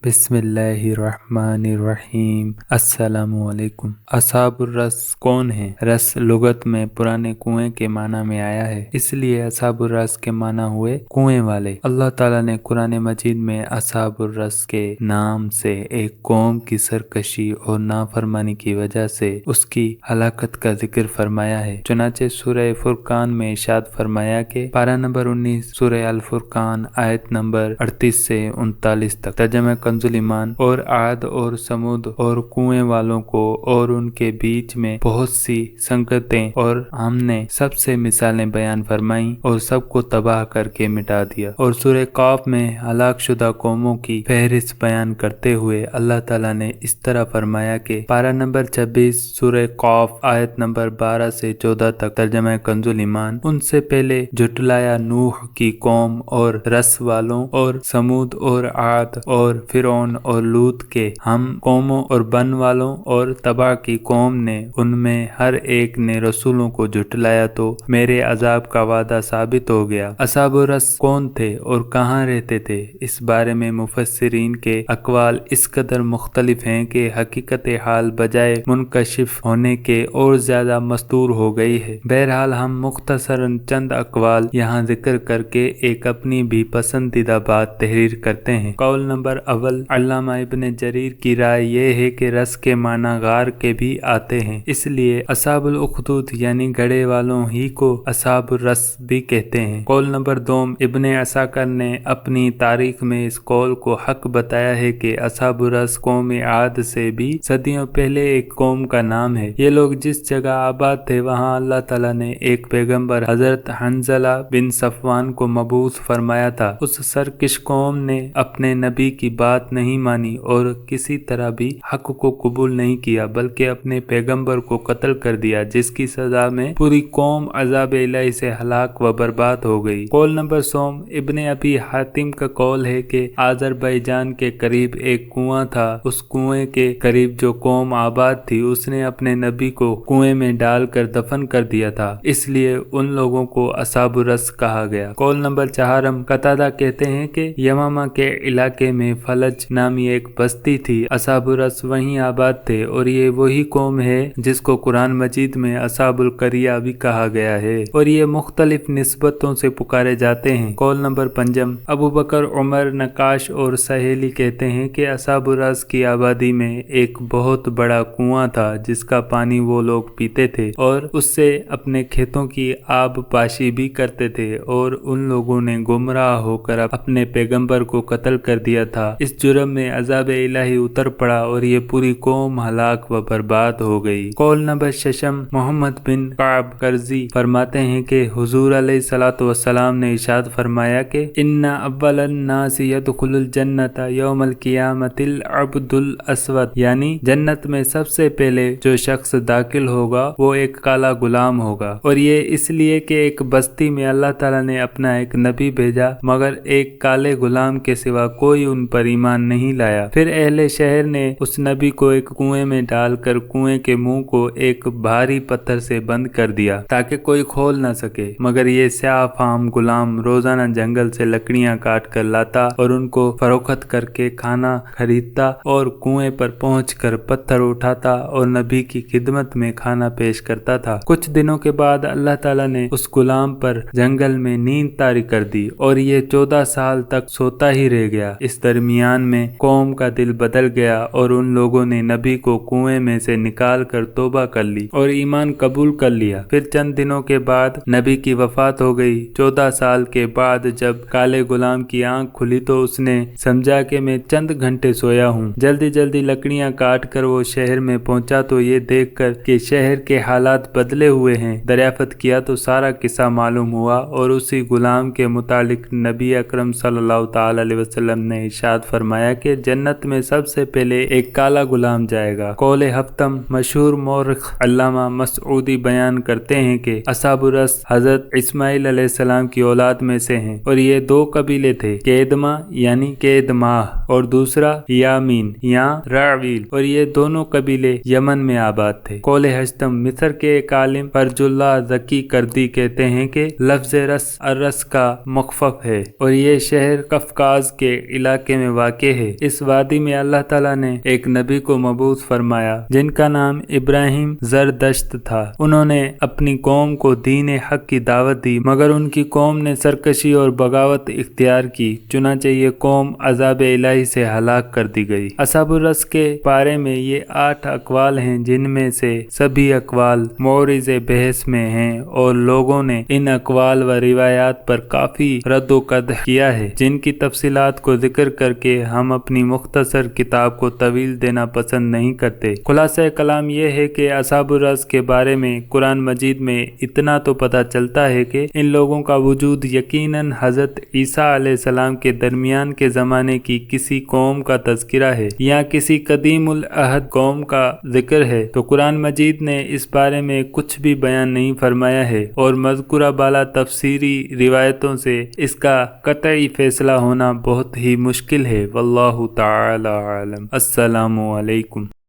बिस्मिल्लाहिर्रहमानिर्रहीम। अस्सलामुअलैकुम। अस्हाबुर रस कौन है? रस लुगत में पुराने कुएं के माना में आया है, इसलिए अस्हाबुर रस के माना हुए कुएं वाले। अल्लाह ताला ने कुरान मजीद में अस्हाबुर रस के नाम से एक कौम की सरकशी और नाफरमानी की वजह से उसकी हलाकत का जिक्र फरमाया है। चुनाचे सूरह फुरकान में इरशाद फरमाया कि पारा नंबर 19 सूरह अल फुरकान आयत नंबर 38 से 39 तक। तर्जुमा कंजुल ईमान। और आद और समूद और कुएं वालों को और उनके बीच में बहुत सी संकटें और हमने सबसे मिसालें बयान फरमाई और सबको तबाह करके मिटा दिया। और सूरह काफ में हलाक शुदा कौमों की फहरिस्त बयान करते हुए अल्लाह ताला ने इस तरह फरमाया कि पारा नंबर 26 सूरह काफ आयत नंबर 12 से 14 तक। तर्जुमा कंजुल ईमान। उनसे पहले जुटलाया नूह की कौम और रस वालों और समूद और आद और फिरौन और लूत के हम कौमों और बन वालों और तबाह की कौम ने उनमें हर एक ने रसूलों को झुटलाया तो मेरे अजाब का वादा साबित हो गया। अस्हाबुर रस कौन थे और कहाँ रहते थे? इस बारे में मुफस्सिरीन के अकवाल इस कदर मुख्तलिफ हैं कि हकीकत हाल बजाय मुनकशिफ होने के और ज्यादा मस्तूर हो गई है। बहरहाल हम मुख्तसरन चंद अकवाल यहाँ जिक्र करके एक अपनी भी पसंदीदा बात तहरीर करते हैं। कौल नंबर अव्वल, अल्लामा इब्न जरीर की राय ये है कि रस के माना गार के भी आते हैं, इसलिए अस्हाबुल उखदूद यानी गड़े वालों ही को अस्हाबुर रस भी कहते हैं। कौल नंबर दो, इब्न असाकर ने अपनी तारीख में इस कौल को हक बताया है कि अस्हाबुर रस कौम आद से भी सदियों पहले एक कौम का नाम है। ये लोग जिस जगह आबाद थे वहाँ अल्लाह ताला ने एक पैगंबर हजरत हंजला बिन सफवान को मबूस फरमाया था। उस सरकिश कौम ने अपने नबी की बात नहीं मानी और किसी तरह भी हक को कबूल नहीं किया, बल्कि अपने पैगंबर को कत्ल कर दिया, जिसकी सजा में पूरी कौम अजाब इलाही से हलाक व बर्बाद हो गई। कौल नंबर सोम, इब्ने अबी हातिम का कौल है कि आजरबाईजान के करीब एक कुआं था। उस कुएं के करीब जो कौम आबाद थी उसने अपने नबी को कुएं में डालकर दफन कर दिया था, इसलिए उन लोगों को अस्हाबुर रस कहा गया। कौल नंबर चारम, कतादा कहते हैं कि यमामा के इलाके में फलज नामी एक बस्ती थी। अस्हाबुर रस वहीं आबाद थे और ये वही कौम है जिसको कुरान मजीद में अस्हाबुल करिया भी कहा गया है और ये मुख्तलिफ निस्बतों से पुकारे जाते हैं। कौल नंबर पंजम, अबू बकर, उमर, नकाश और सहेली कहते हैं कि अस्हाबुर रस की आबादी में एक बहुत बड़ा कुआं था जिसका पानी वो लोग पीते थे और उससे अपने खेतों की आब पाशी भी करते थे और उन लोगों ने गुमराह होकर अपने पैगंबर को कत्ल कर दिया था। इस जुर्म में अजाब इलाही उतर पड़ा और ये पूरी कौम हलाक व बर्बाद हो गई। कौल नंबर शशम, मोहम्मद बिन काब कर्जी फरमाते हैं कि हुजूर अलैहिस्सलातु वस्सलाम ने इरशाद फरमाया कि इन्ना अव्वलन नास यदखुलुल जन्नत यौमल कियामतिल अब्दुल अस्वद, यानी जन्नत में सबसे पहले जो शख्स दाखिल होगा वो एक काला गुलाम होगा। और ये इसलिए कि एक बस्ती में अल्लाह ताला ने अपना एक नबी भेजा मगर एक काले गुलाम के सिवा कोई उन पर ईमान नहीं लाया। फिर अहले शहर ने उस नबी को एक कुएं में डालकर कुएं के मुंह को एक भारी पत्थर से बंद कर दिया ताकि कोई खोल न सके, मगर ये स्याह फाम गुलाम रोजाना जंगल से लकड़ियां काट कर लाता और उनको फरोख्त करके खाना खरीदता और कुएं पर पहुंचकर पत्थर उठाता और नबी की खिदमत में खाना पेश करता था। कुछ दिनों के बाद अल्लाह ताला ने उस गुलाम पर जंगल में नींद तारी कर दी और ये 14 साल तक सोता ही रह गया। इस दरमियान में कौम का दिल बदल गया और उन लोगों ने नबी को कुएं में से निकाल कर तौबा कर ली और ईमान कबूल कर लिया। फिर चंद दिनों के बाद नबी की वफात हो गई। 14 साल के बाद जब काले गुलाम की आंख खुली तो उसने समझा कि मैं चंद घंटे सोया हूँ। जल्दी जल्दी लकड़ियां काट कर वो शहर में पहुंचा तो ये देख कर कि शहर के हालात बदले हुए हैं। दरियाफ्त किया तो सारा किस्सा मालूम हुआ और उसी गुलाम के मुतालिक नबी अकरम सल्लल्लाहु ताला अलैहि वसल्लम ने इरशाद फरमाया कि जन्नत में सबसे पहले एक काला गुलाम जाएगा। कौले हफ्तम, मशहूर मौरख अल्लामा मसऊदी बयान करते हैं कि अस्हाबुर रस हजरत इस्माइल अलैहिस्सलाम की औलाद में से हैं और ये दो कबीले थे, केदमा यानी केदमाह और दूसरा यामीन या रावील, और ये दोनों कबीले यमन में आबाद थे। कौले हश्तम, मिस्र के एक आलिम फरजुल्लाह ज़की कर्दी कहते हैं कि लफ्ज रस अर्रस का मुख्फफ है और ये शहर कफकाज के इलाके में वाक़ वाक़े है। इस वादी में अल्लाह ताला ने एक नबी को मबूस फरमाया जिनका नाम इब्राहिम ज़रदश्त था। उन्होंने अपनी कौम को दीन हक की दावत दी, मगर उनकी कौम ने सरकशी और बगावत इख्तियार की, चुनांचे ये कौम अज़ाब इलाही से हलाक कर दी गई। असहाबुर रस के बारे में ये 8 अक़वाल हैं, जिनमें से सभी अक़वाल मौरिज़े बहस में हैं और लोगों ने इन अक़वाल व रिवायात पर काफ़ी रद्द कदह किया है, जिनकी तफसीलात को जिक्र करके हम अपनी मुख्तसर किताब को तवील देना पसंद नहीं करते। खुलासा कलाम यह है कि असहाबुर रस के बारे में कुरान मजीद में इतना तो पता चलता है कि इन लोगों का वजूद यकीनन हज़रत ईसा अलैहिस्सलाम के दरमियान के ज़माने की किसी कौम का तज़किरा है या किसी कदीमुल अहद कौम का जिक्र है, तो कुरान मजीद ने इस बारे में कुछ भी बयान नहीं फरमाया है और मज़कूरा बाला तफसीरी रिवायतों से इसका कतई फैसला होना बहुत ही मुश्किल है। वल्लाहु ताला आलम। अस्सलामु अलैकुम।